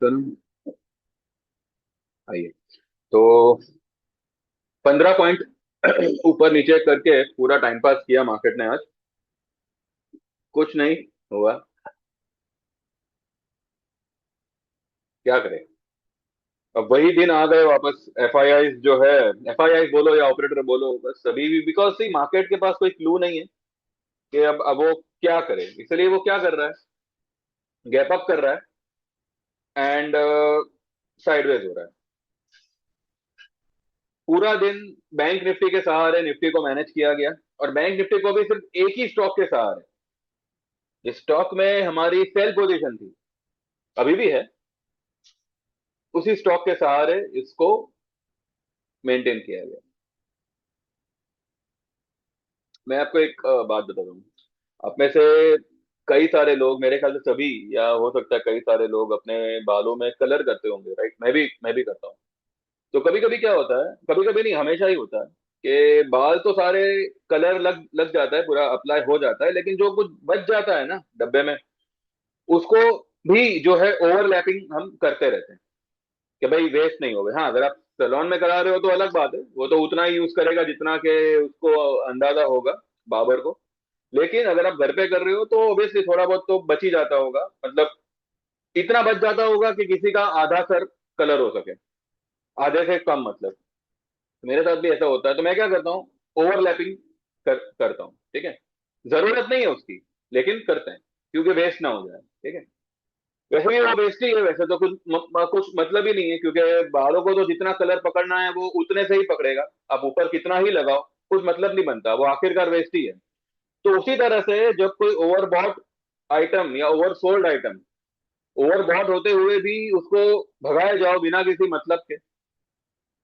चलो, आइए। तो 15 पॉइंट ऊपर नीचे करके पूरा टाइम पास किया मार्केट ने आज। कुछ नहीं हुआ। क्या करें। अब वही दिन आ गए वापस। एफआईआई जो है, एफआईआई बोलो या ऑपरेटर बोलो, बस सभी भी बिकॉज सी मार्केट के पास कोई क्लू नहीं है कि अब वो क्या करे। इसलिए वो क्या कर रहा है, गैप अप कर रहा है एंड साइडवेज हो रहा है पूरा दिन। बैंक निफ्टी के सहारे निफ्टी को मैनेज किया गया, और बैंक निफ्टी को भी सिर्फ एक ही स्टॉक के सहारे, जिस स्टॉक में हमारी सेल पोजीशन थी, अभी भी है, उसी स्टॉक के सहारे इसको मेंटेन किया गया। मैं आपको एक बात बताता हूँ। आप में से कई सारे लोग, मेरे ख्याल से सभी, या हो सकता है कई सारे लोग अपने बालों में कलर करते होंगे, राइट? मैं भी करता हूँ। तो कभी कभी क्या होता है, कभी कभी नहीं, हमेशा ही होता है कि बाल तो सारे कलर लग लग जाता है, पूरा अप्लाई हो जाता है, लेकिन जो कुछ बच जाता है ना डब्बे में, उसको भी जो है ओवरलैपिंग हम करते रहते हैं कि भाई वेस्ट नहीं हो गए। हाँ, अगर आप सैलून में करा रहे हो तो अलग बात है, वो तो उतना ही यूज करेगा जितना के उसको अंदाजा होगा, बाबर को। लेकिन अगर आप घर पे कर रहे हो तो ऑब्वियसली थोड़ा बहुत तो बच ही जाता होगा, मतलब इतना बच जाता होगा कि किसी का आधा सर कलर हो सके, आधे से कम मतलब। मेरे साथ भी ऐसा होता है, तो मैं क्या करता हूँ, ओवरलैपिंग करता हूँ, ठीक है। जरूरत नहीं है उसकी, लेकिन करते हैं क्योंकि वेस्ट ना हो जाए, ठीक है। वैसे भी वो वेस्ट ही है, वैसे तो कुछ मतलब ही नहीं है, क्योंकि बालों को तो जितना कलर पकड़ना है वो उतने से ही पकड़ेगा। आप ऊपर कितना ही लगाओ, कुछ मतलब नहीं बनता, वो आखिरकार वेस्ट ही है। तो उसी तरह से जब कोई ओवरबॉट आइटम या ओवरसोल्ड आइटम, ओवरबॉट होते हुए भी उसको भगाए जाओ बिना किसी मतलब के,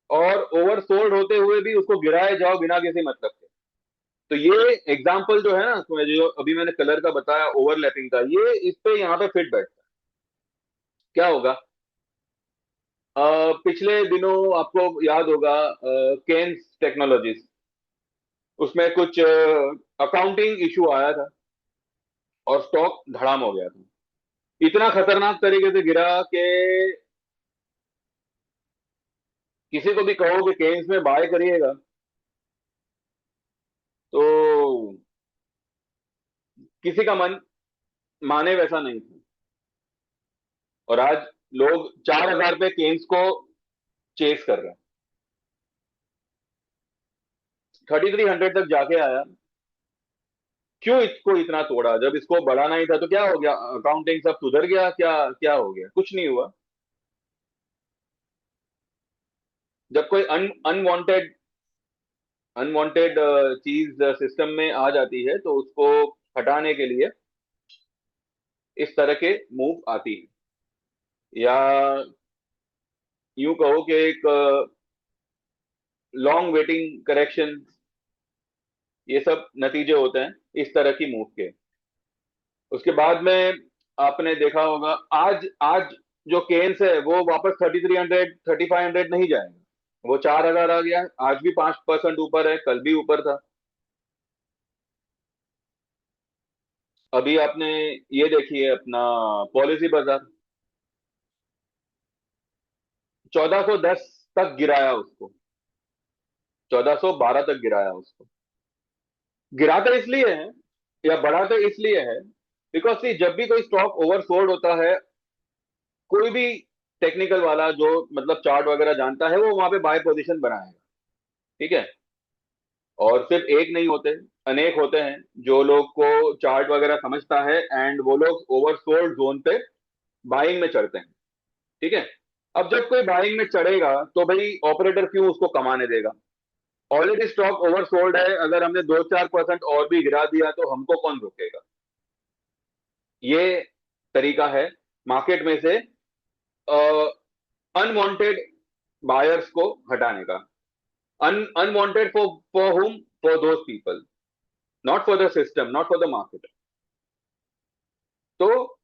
और ओवरसोल्ड होते हुए भी उसको गिराए जाओ बिना किसी मतलब के। तो ये एग्जाम्पल जो है ना, जो अभी मैंने कलर का बताया ओवरलैपिंग का, ये इस पे यहाँ पे फिट बैठता है। क्या होगा, पिछले दिनों आपको याद होगा, केन्स टेक्नोलॉजीज, उसमें कुछ अकाउंटिंग इशू आया था और स्टॉक धड़ाम हो गया था। इतना खतरनाक तरीके से गिरा कि किसी को भी कहो कि केन्स में बाय करिएगा, तो किसी का मन माने वैसा नहीं था। और आज लोग 4,000 पे केन्स को चेस कर रहे हैं। 3,300 तक जाके आया। क्यों इसको इतना तोड़ा? जब इसको बढ़ाना ही था तो क्या हो गया, अकाउंटिंग सब सुधर गया क्या? क्या हो गया? कुछ नहीं हुआ। जब कोई अनवांटेड अनवांटेड चीज सिस्टम में आ जाती है तो उसको हटाने के लिए इस तरह के मूव आती है, या यूं कहो कि एक लॉन्ग वेटिंग करेक्शन, ये सब नतीजे होते हैं इस तरह की मूव के। उसके बाद में आपने देखा होगा, आज आज जो केन्स है वो वापस 3,300 3,500 नहीं जाएगा, वो 4,000 आ गया है। आज भी 5% ऊपर है, कल भी ऊपर था। अभी आपने ये देखिए अपना पॉलिसी बाजार, 1410 तक गिराया उसको, 1412 तक गिराया उसको। गिराते इसलिए है या बढ़ाते इसलिए है, बिकॉज सी जब भी कोई स्टॉक ओवरसोल्ड होता है, कोई भी टेक्निकल वाला जो मतलब चार्ट वगैरह जानता है, वो वहां पे बाय पोजीशन बनाएगा, ठीक है। और सिर्फ एक नहीं होते, अनेक होते हैं जो लोग को चार्ट वगैरह समझता है, एंड वो लोग ओवरसोल्ड जोन पे बाइंग में चढ़ते हैं, ठीक है। अब जब कोई बाइंग में चढ़ेगा तो भाई ऑपरेटर क्यों उसको कमाने देगा? ऑलरेडी स्टॉक ओवरसोल्ड है, अगर हमने 2-4% और भी गिरा दिया तो हमको कौन रोकेगा? ये तरीका है मार्केट में से अनवांटेड बायर्स को हटाने का। अनवांटेड फॉर हुम, for those people, not for the system, not for the market. तो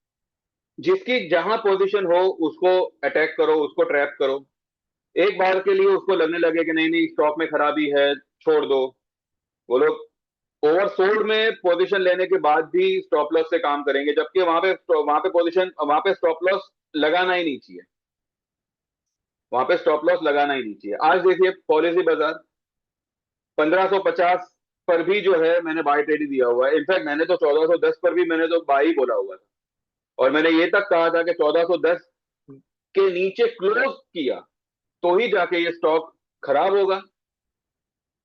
जिसकी जहां पोजीशन हो उसको अटैक करो, उसको ट्रैप करो। एक बार के लिए उसको लगने लगे कि नहीं नहीं स्टॉक में खराबी है, छोड़ दो। वो लोग ओवरसोल्ड में पोजीशन लेने के बाद भी स्टॉप लॉस से काम करेंगे, जबकि वहां पे पोजीशन, वहां पे स्टॉप लॉस लगाना ही नहीं चाहिए, वहां पे स्टॉप लॉस लगाना ही नहीं चाहिए। आज देखिए पॉलिसी बाजार 1550 पर भी जो है मैंने बाय ट्रेड ही दिया हुआ है। इनफैक्ट मैंने तो 1410 पर भी मैंने तो बाय ही बोला हुआ था, और मैंने ये तक कहा था कि 1410 के नीचे क्लोज किया तो ही जाके ये स्टॉक खराब होगा।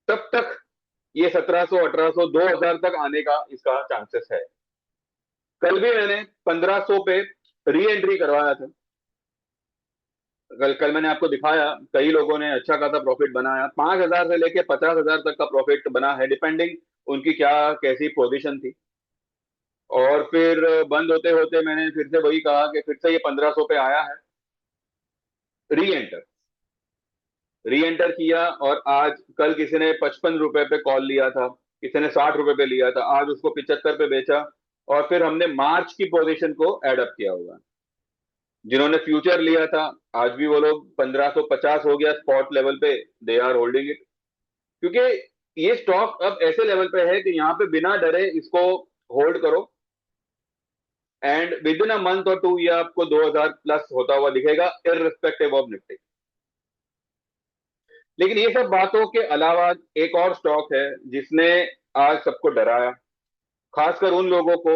तब तक ये 1700 1800 2000 तक आने का इसका चांसेस है। कल भी मैंने 1500 पे री एंट्री करवाया था। कल कल मैंने आपको दिखाया, कई लोगों ने अच्छा खासा प्रॉफिट बनाया, 5000 से लेके 50,000 तक का प्रॉफिट बना है, डिपेंडिंग उनकी क्या कैसी पोजीशन थी। और फिर बंद होते होते मैंने फिर से वही कहा कि फिर से ये 1500 पे आया है, री एंटर, री एंटर किया। और आज कल किसी ने 55 रुपए पे कॉल लिया था, किसी ने 60 रुपए पे लिया था, आज उसको 75 पे बेचा। और फिर हमने मार्च की पोजीशन को एडअप किया हुआ है। जिन्होंने फ्यूचर लिया था, आज भी वो लोग 1550 हो गया स्पॉट लेवल पे, दे आर होल्डिंग इट। क्योंकि ये स्टॉक अब ऐसे लेवल पे है कि यहाँ पे बिना डरे इसको होल्ड करो, and with in a month और टू ये आपको 2000 प्लस होता हुआ दिखेगा, इररिस्पेक्टिव ऑफ निफ्टी। लेकिन ये सब बातों के अलावा एक और स्टॉक है जिसने आज सबको डराया, खासकर उन लोगों को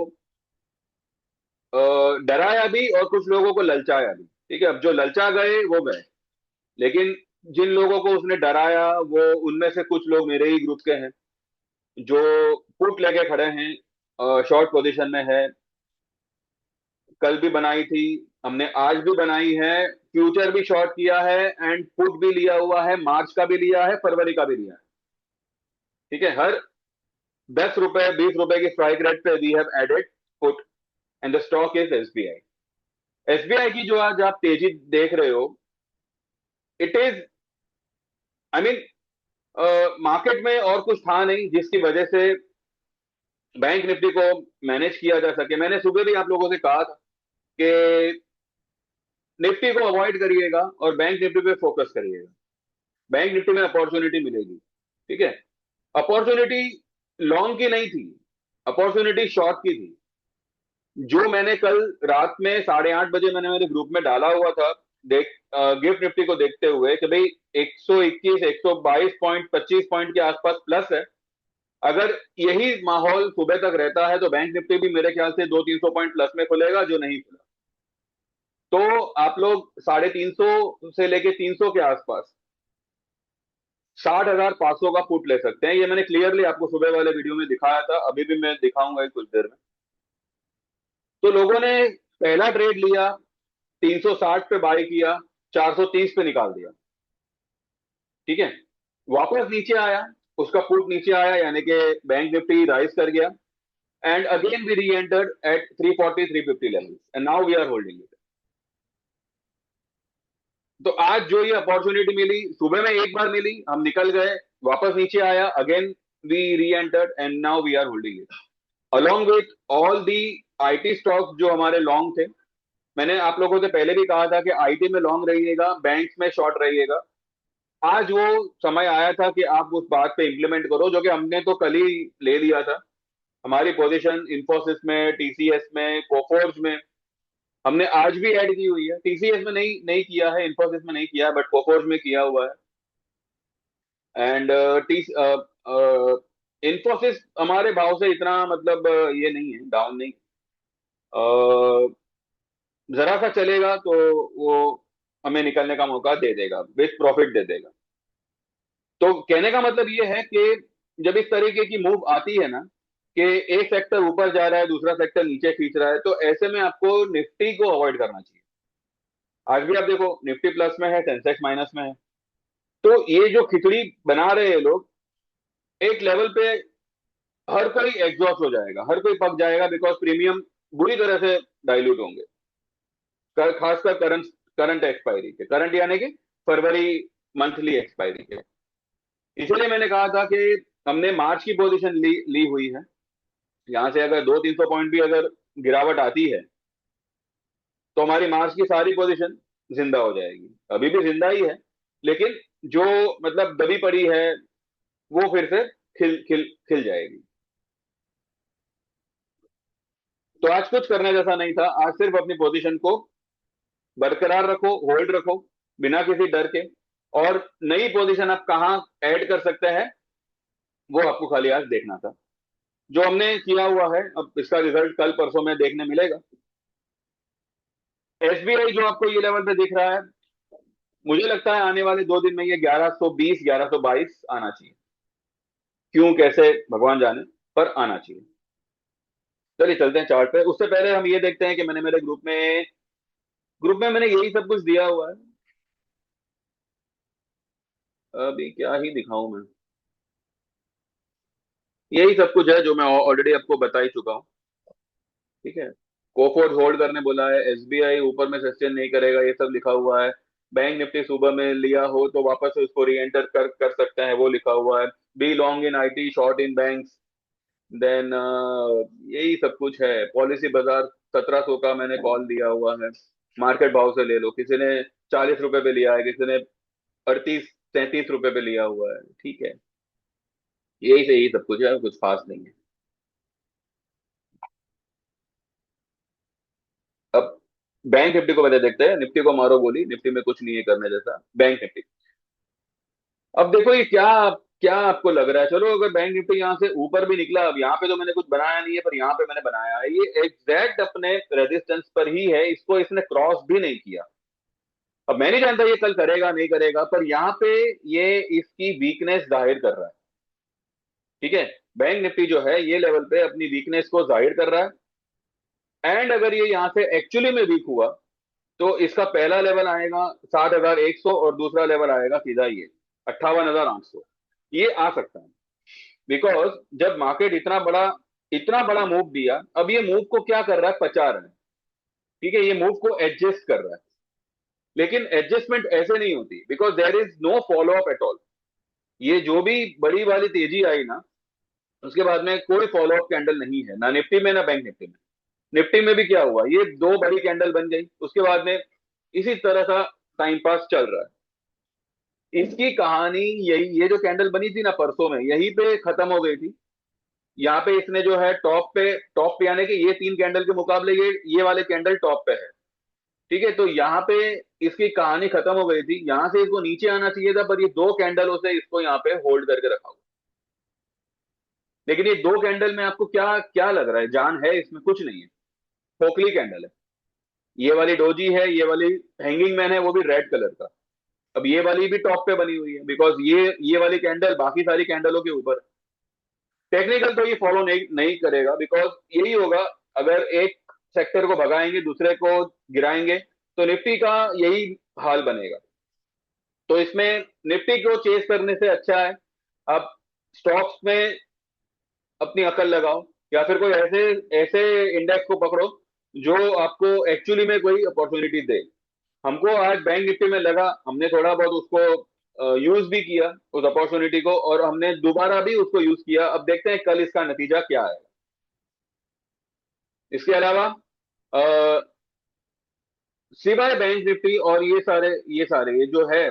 डराया भी और कुछ लोगों को ललचाया भी। ठीक है, अब जो ललचा गए वो गए, लेकिन जिन लोगों को उसने डराया वो उनमें से कुछ लोग मेरे ही ग्रुप के हैं जो पुट लेके खड़े हैं, शॉर्ट पोजीशन में है। कल भी बनाई थी हमने, आज भी बनाई है, फ्यूचर भी शॉर्ट किया है, एंड पुट भी लिया हुआ है, मार्च का भी लिया है, फरवरी का भी लिया है। ठीक है, हर 10 रुपए 20 रुपए की स्ट्राइक रेट पे we have added put, and the stock is SBI. SBI की जो आज आप तेजी देख रहे हो, it is, I mean, market में और कुछ था नहीं जिसकी वजह से बैंक निफ्टी को मैनेज किया जा सके। मैंने सुबह भी आप लोगों से कहा था कि निफ्टी को अवॉइड करिएगा और बैंक निफ्टी पे फोकस करिएगा, बैंक निफ्टी में अपॉर्चुनिटी मिलेगी। ठीक है, अपॉर्चुनिटी लॉन्ग की नहीं थी, अपॉर्चुनिटी शॉर्ट की थी। जो मैंने कल रात में 8:30 बजे मैंने मेरे ग्रुप में डाला हुआ था, देख, गिफ्ट निफ्टी को देखते हुए कि भाई 121 122 पॉइंट 25 पॉइंट के आसपास प्लस है। अगर यही माहौल सुबह तक रहता है तो बैंक निफ्टी भी मेरे ख्याल से 200-300 पॉइंट प्लस में खुलेगा, जो नहीं खुला। तो आप लोग 350 से लेके 300 के आसपास 60,500 का पुट ले सकते हैं। ये मैंने क्लियरली आपको सुबह वाले वीडियो में दिखाया था, अभी भी मैं दिखाऊंगा कुछ देर में। तो लोगों ने पहला ट्रेड लिया, 360 पे बाय किया, 430 पे निकाल दिया। ठीक है, वापस नीचे आया, उसका पुट नीचे आया, यानी कि बैंक निफ्टी राइज कर गया, and again we reentered at 340 350 levels, and now we are holding it. तो आज जो ये अपॉर्चुनिटी मिली, सुबह में एक बार मिली, हम निकल गए, वापस नीचे आया, again we reentered and now we are holding it along with all the IT stocks जो हमारे लॉन्ग थे। मैंने आप लोगों से पहले भी कहा था कि आईटी में लॉन्ग रहिएगा, बैंक्स में शॉर्ट रहिएगा। आज वो समय आया था कि आप उस बात पे इंप्लीमेंट करो जो कि हमने तो कल ही ले लिया था। हमारी पोजीशन इंफोसिस में, टीसीएस में, कोफोर्ज में हमने आज भी ऐड की हुई है। टीसीएस में नहीं नहीं किया है, इंफोसिस में नहीं किया है, बट कोफोर्ज में किया हुआ है। एंड टी इंफोसिस हमारे भाव से इतना मतलब ये नहीं है, डाउन नहीं। जरा सा चलेगा तो वो हमें निकलने का मौका दे देगा, विथ प्रॉफिट दे देगा। तो कहने का मतलब ये है कि जब इस तरीके की मूव आती है ना, कि एक सेक्टर ऊपर जा रहा है दूसरा सेक्टर नीचे खींच रहा है, तो ऐसे में आपको निफ्टी को अवॉइड करना चाहिए। आज भी आप देखो निफ्टी प्लस में है, सेंसेक्स माइनस में है। तो ये जो खिचड़ी बना रहे हैं लोग, एक लेवल पे हर कोई एग्जॉस्ट हो जाएगा, हर कोई पक जाएगा, बिकॉज प्रीमियम बुरी तरह से डाइल्यूट होंगे। खासकर करंट करंट एक्सपायरी के, करंट यानी कि फरवरी मंथली एक्सपायरी के। इसलिए मैंने कहा था कि हमने मार्च की पोजीशन ली हुई है। यहां से अगर 200-300 पॉइंट भी अगर गिरावट आती है तो हमारी मार्च की सारी पोजीशन जिंदा हो जाएगी। अभी भी जिंदा ही है, लेकिन जो मतलब दबी पड़ी है वो फिर से खिल खिल खिल जाएगी। तो आज कुछ करने जैसा नहीं था, आज सिर्फ अपनी पोजीशन को बरकरार रखो, होल्ड रखो, बिना किसी डर के। और नई पोजीशन आप कहाँ ऐड कर सकते हैं, वो आपको खाली आज देखना था। जो हमने किया हुआ है, अब इसका रिजल्ट कल परसों में देखने मिलेगा। एसबीआई जो आपको ये लेवल पे दिख रहा है, मुझे लगता है आने वाले 2 दिन में ये 1120 1122 आना चाहिए। क्यों कैसे भगवान जाने, पर आना चाहिए। चलिए चलते हैं चार्ट पे। उससे पहले हम ये देखते हैं कि मैंने मेरे ग्रुप में मैंने यही सब कुछ दिया हुआ है। अभी क्या ही दिखाऊं मैं, यही सब कुछ है जो मैं ऑलरेडी आपको बता ही चुका हूँ। ठीक है, कोफोर्स होल्ड करने बोला है, एसबीआई ऊपर में सस्टेन नहीं करेगा, ये सब लिखा हुआ है। बैंक निफ्टी सुबह में लिया हो तो वापस से उसको री एंटर कर सकते हैं, वो लिखा हुआ है। Be long in IT, short in banks. Then यही सब कुछ है। पॉलिसी बाजार 1700 का मैंने कॉल दिया हुआ है। मार्केट भाव से ले लो, किसी ने 40 रुपए पे लिया है, किसी ने 38 37 रुपए पे लिया हुआ है। ठीक है, यही से यही सब कुछ है, कुछ खास नहीं है। अब बैंक निफ्टी को पहले देखते हैं। निफ्टी को मारो गोली, निफ्टी में कुछ नहीं है करने जैसा। बैंक निफ्टी, अब देखो ये क्या क्या आपको लग रहा है। चलो अगर बैंक निफ्टी यहाँ से ऊपर भी निकला, अब यहाँ पे तो मैंने कुछ बनाया नहीं है, पर यहाँ पे मैंने बनाया है, ये एग्जैक्ट अपने रेजिस्टेंस पर ही है, इसको इसने क्रॉस भी नहीं किया। अब मैं नहीं जानता ये कल करेगा नहीं करेगा, पर यहाँ पे ये इसकी वीकनेस जाहिर कर रहा है। ठीक है, बैंक निफ्टी जो है ये लेवल पे अपनी वीकनेस को जाहिर कर रहा है। एंड अगर ये यहाँ से एक्चुअली में वीक हुआ, तो इसका पहला लेवल आएगा 60,100 और दूसरा लेवल आएगा सीधा ये 58,800। ये आ सकता है, बिकॉज जब मार्केट इतना बड़ा मूव दिया, अब ये मूव को क्या कर रहा है, पचा रहा है। ठीक है, ये मूव को एडजस्ट कर रहा है। लेकिन एडजस्टमेंट ऐसे नहीं होती, because there is no follow up at all. ये जो भी बड़ी वाली तेजी आई ना, उसके बाद में कोई फॉलो अप कैंडल नहीं है, ना निफ्टी में ना बैंक निफ्टी में। निफ्टी में भी क्या हुआ, ये दो बड़ी कैंडल बन गई, उसके बाद में इसी तरह का टाइम पास चल रहा है। इसकी कहानी यही, ये जो कैंडल बनी थी ना परसों में, यहीं पे खत्म हो गई थी। यहाँ पे इसने जो है टॉप पे यानी कि ये 3 कैंडल के मुकाबले ये वाले कैंडल टॉप पे है। ठीक है, तो यहाँ पे इसकी कहानी खत्म हो गई थी। यहाँ से इसको नीचे आना चाहिए था, पर ये 2 कैंडलों से इसको यहाँ पे होल्ड करके रखा हुआ। लेकिन ये 2 कैंडल में आपको क्या क्या लग रहा है, जान है इसमें? कुछ नहीं है, खोखली कैंडल है। ये वाली डोजी है, ये वाली हैंगिंग मैन है, वो भी रेड कलर का। अब ये वाली भी टॉप पे बनी हुई है, बिकॉज ये वाली कैंडल बाकी सारी कैंडलों के ऊपर। टेक्निकल तो ये फॉलो नहीं करेगा, बिकॉज यही होगा। अगर एक सेक्टर को भगाएंगे, दूसरे को गिराएंगे, तो निफ्टी का यही हाल बनेगा। तो इसमें निफ्टी को चेस करने से अच्छा है आप स्टॉक्स में अपनी अकल लगाओ, या फिर कोई ऐसे ऐसे इंडेक्स को पकड़ो जो आपको एक्चुअली में कोई अपॉर्चुनिटी दे। हमको आज बैंक निफ्टी में लगा, हमने थोड़ा बहुत उसको यूज भी किया उस अपॉर्चुनिटी को, और हमने दोबारा भी उसको यूज किया। अब देखते हैं कल इसका नतीजा क्या है। इसके अलावा अ, सिवाय बैंक निफ्टी और ये सारे ये जो है,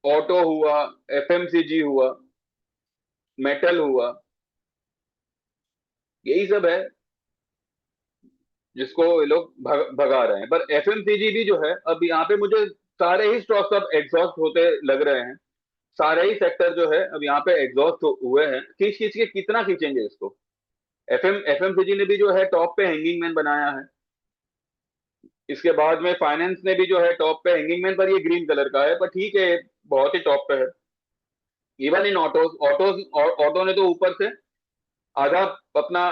ऑटो हुआ, एफएमसीजी हुआ, मेटल हुआ, यही सब है जिसको ये लोग भगा रहे हैं। पर एफएमसीजी भी जो है, अब यहाँ पे मुझे सारे ही स्टॉक्स अब एग्जॉस्ट होते लग रहे हैं। सारे ही सेक्टर जो है अब यहाँ पे एग्जॉस्ट हुए हैं। खींच खींच के कितना खींचेंगे इसको। एफएमसीजी ने भी जो है टॉप पे हैंगिंग मैन बनाया है। इसके बाद में फाइनेंस ने भी जो है टॉप पे हैंगिंग मैन, पर ये ग्रीन कलर का है, पर ठीक है, बहुत ही टॉप पे है। इवन इन ऑटोज ऑटो ने तो ऊपर से आधा अपना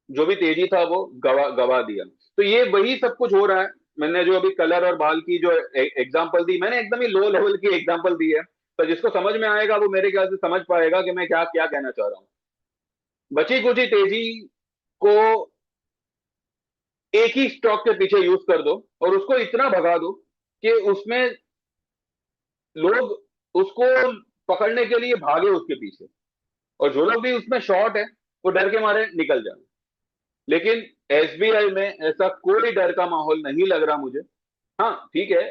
जो भी तेजी था वो गवा गवा दिया। तो ये वही सब कुछ हो रहा है। मैंने जो अभी कलर और बाल की जो एग्जांपल दी, मैंने एकदम ही लो लेवल की एग्जांपल दी है। तो जिसको समझ में आएगा वो मेरे ख्याल से समझ पाएगा कि मैं क्या क्या कहना चाह रहा हूँ। बची कुची तेजी को एक ही स्टॉक के पीछे यूज कर दो, और उसको इतना भगा दो कि उसमें लोग उसको पकड़ने के लिए भागे उसके पीछे, और जो लोग भी उसमें शॉर्ट है वो डर के मारे निकल जाए। लेकिन एसबीआई में ऐसा कोई डर का माहौल नहीं लग रहा मुझे। हाँ ठीक है,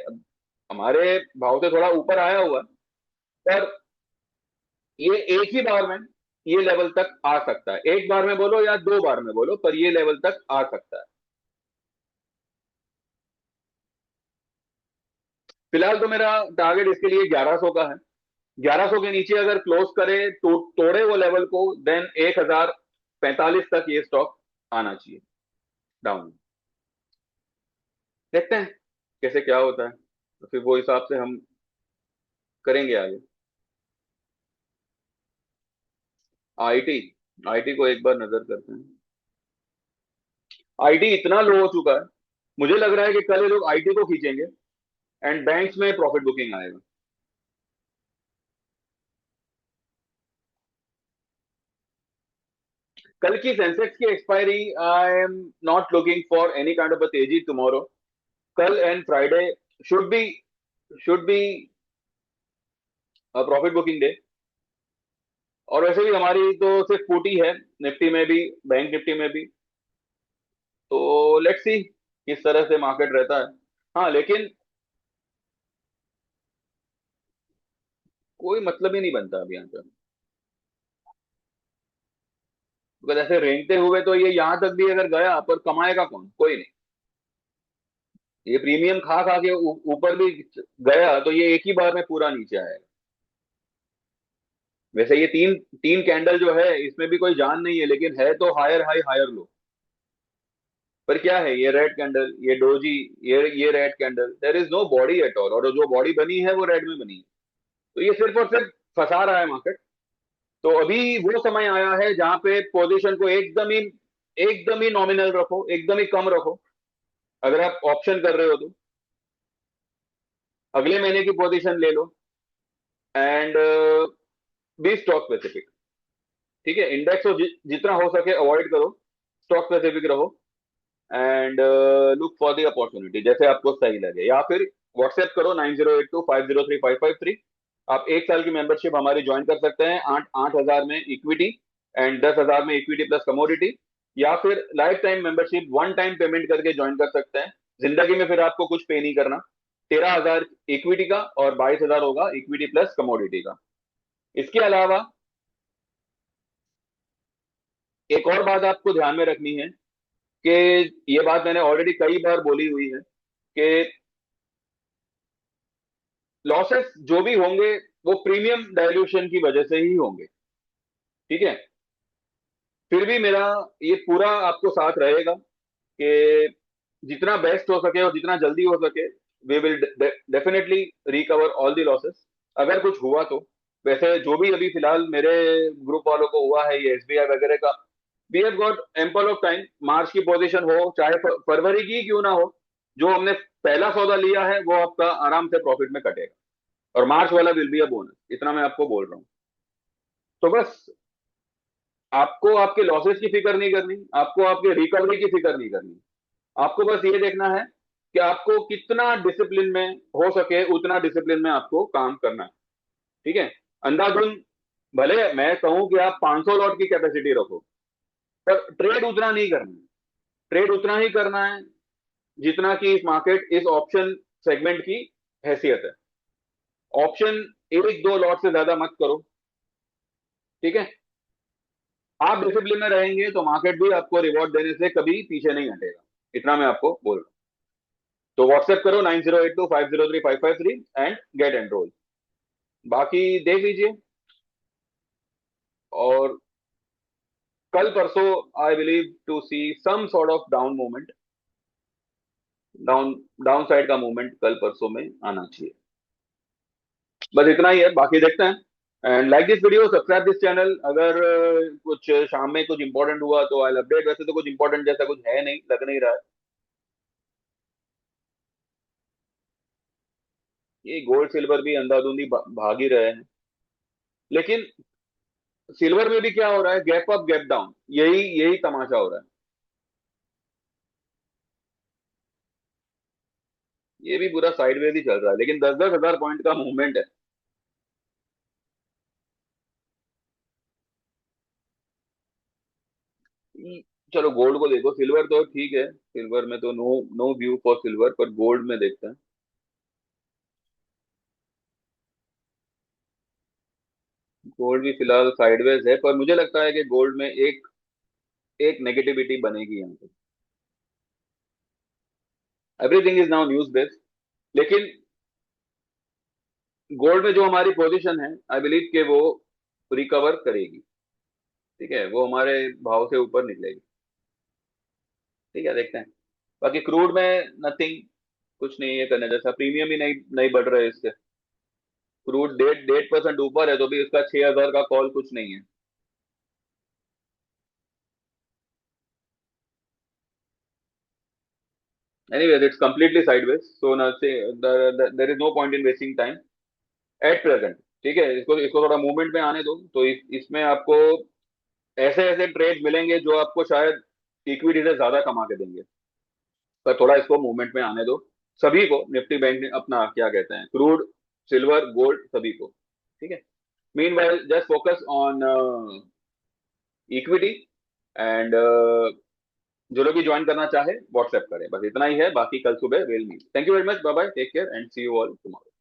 हमारे भाव से थोड़ा ऊपर आया हुआ है, पर ये एक ही बार में ये लेवल तक आ सकता है, एक बार में बोलो या दो बार में बोलो, पर ये लेवल तक आ सकता है। फिलहाल तो मेरा टारगेट इसके लिए 1100 का है। 1100 के नीचे अगर क्लोज करे तो तोड़े वो लेवल को, देन 1045 तक ये स्टॉक आना चाहिए डाउन। देखते हैं कैसे क्या होता है, तो फिर वो हिसाब से हम करेंगे आगे। आईटी, आईटी को एक बार नजर करते हैं। आईटी इतना लो हो चुका है, मुझे लग रहा है कि कल ये लोग आईटी को खींचेंगे एंड बैंक्स में प्रॉफिट बुकिंग आएगा। कल की सेंसेक्स की expiry, I am not looking for any kind of a तेजी टुमारो। कल and Friday should be profit booking day. और वैसे भी हमारी तो सिर्फ फूटी है, निफ्टी में भी, बैंक निफ्टी में भी। तो लेट्स सी किस तरह से मार्केट रहता है। हाँ लेकिन कोई मतलब ही नहीं बनता अभी यहाँ पे, because ऐसे रेंगते हुए तो ये यहाँ तक भी अगर गया, पर कमाएगा कौन? कोई नहीं। ये प्रीमियम खा खा के ऊपर भी गया तो ये एक ही बार में पूरा नीचे आएगा। वैसे ये तीन तीन कैंडल जो है इसमें भी कोई जान नहीं है, लेकिन है तो हायर हाई हायर लो। पर क्या है, ये रेड कैंडल, ये डोजी, ये red candle, there is no body at all, और जो बॉडी बनी है वो रेड में बनी है। तो ये सिर्फ और सिर्फ फंसा रहा है मार्केट। तो अभी वो समय आया है जहां पे पोजीशन को एकदम ही नॉमिनल रखो, एकदम ही कम रखो। अगर आप ऑप्शन कर रहे हो तो अगले महीने की पोजीशन ले लो, एंड बी स्टॉक स्पेसिफिक। ठीक है, इंडेक्स को जितना हो सके अवॉइड करो, स्टॉक स्पेसिफिक रहो, and look for the opportunity जैसे आपको सही लगे। या फिर व्हाट्सएप करो 9082503553। आप एक साल की मेंबरशिप हमारी ज्वाइन कर सकते हैं, 8 8 हजार में इक्विटी एंड 10 हजार में इक्विटी प्लस कमोडिटी। या फिर life time membership one time payment करके ज्वाइन कर सकते हैं, जिंदगी में फिर आपको कुछ पे नहीं करना। 13 हजार इक्विटी का और 22 हजार होगा इक्विटी प्लस कमोडिटी का। इसके अलावा एक और बात आपको ध्यान में रखनी है कि ये बात मैंने ऑलरेडी कई बार बोली हुई है कि लॉसेस जो भी होंगे वो प्रीमियम डाइल्यूशन की वजह से ही होंगे। ठीक है, फिर भी मेरा ये पूरा आपको साथ रहेगा कि जितना बेस्ट हो सके और जितना जल्दी हो सके we will definitely recover all the losses, अगर कुछ हुआ तो। वैसे जो भी अभी फिलहाल मेरे ग्रुप वालों को हुआ है ये एसबीआई वगैरह का, we have got ample of time. मार्च की पोजीशन हो चाहे फरवरी की क्यों ना हो, जो हमने पहला सौदा लिया है वो आपका आराम से प्रॉफिट में कटेगा, और मार्च वाला विल बी अ बोनस, इतना मैं आपको बोल रहा हूँ। तो बस आपको आपके लॉसेस की फिक्र नहीं करनी, आपको आपके रिकवरी की फिक्र नहीं करनी। आपको बस ये देखना है कि आपको कितना डिसिप्लिन में हो सके उतना डिसिप्लिन में आपको काम करना है। ठीक है, अंधाधुन भले मैं कहूं कि आप 500 लॉट की कैपेसिटी रखो, पर ट्रेड उतना नहीं करना है। ट्रेड उतना ही करना है जितना कि इस मार्केट, इस ऑप्शन सेगमेंट की हैसियत है। ऑप्शन एक दो लॉट से ज्यादा मत करो। ठीक है, आप डिसिप्लिन में रहेंगे तो मार्केट भी आपको रिवॉर्ड देने से कभी पीछे नहीं हटेगा, इतना मैं आपको बोल रहा हूँ। तो व्हाट्सएप करो 9082503553 एंड गेट एनरोल। बाकी देख लीजिए। और कल परसों I believe to see some sort of down movement, down down side का मूवमेंट कल परसों में आना चाहिए। बस इतना ही है, बाकी देखते हैं। And like this video, subscribe this channel. अगर कुछ शाम में कुछ इंपॉर्टेंट हुआ तो आई अपडेट, वैसे तो कुछ इंपॉर्टेंट जैसा कुछ है नहीं, लग नहीं रहा है। ये गोल्ड सिल्वर भी अंधाधुंधी भाग ही रहे हैं, लेकिन सिल्वर में भी क्या हो रहा है, गैप अप गैप डाउन, यही यही तमाशा हो रहा है। ये भी पूरा साइडवेज ही चल रहा है, लेकिन 10 10 हजार पॉइंट का मूवमेंट है। चलो गोल्ड को देखो, सिल्वर तो ठीक है, सिल्वर में तो no no view for silver, पर गोल्ड में देखते हैं। गोल्ड भी फिलहाल साइडवेज है, पर मुझे लगता है कि गोल्ड में एक एक नेगेटिविटी बनेगी यहाँ पे। Everything is now news based, लेकिन गोल्ड में जो हमारी पोजीशन है, आई बिलीव कि वो रिकवर करेगी। ठीक है, वो हमारे भाव से ऊपर निकलेगी। ठीक है, देखते हैं। बाकी क्रूड में नथिंग, कुछ नहीं है करने जैसा, प्रीमियम ही नहीं नहीं बढ़ रहे इससे। क्रूड 1.5% ऊपर है तो भी इसका 6,000 का कॉल कुछ नहीं है। Anyways, it's completely sideways, so now say there is no point in wasting time at present। ठीक है, इसको इसको थोड़ा मूवमेंट में आने दो, तो इसमें आपको ऐसे ऐसे ट्रेड मिलेंगे जो आपको शायद इक्विटी से ज्यादा कमा के देंगे। पर थोड़ा इसको मूवमेंट में आने दो, सभी को, निफ्टी बैंक ने अपना क्या कहते हैं, क्रूड, सिल्वर, गोल्ड, सभी को। ठीक है। Mean while just focus on equity, and जो लोग भी ज्वाइन करना चाहे व्हाट्सएप करें, बस इतना ही है। बाकी कल सुबह will meet. Thank you very much, bye bye, take care and see you all tomorrow.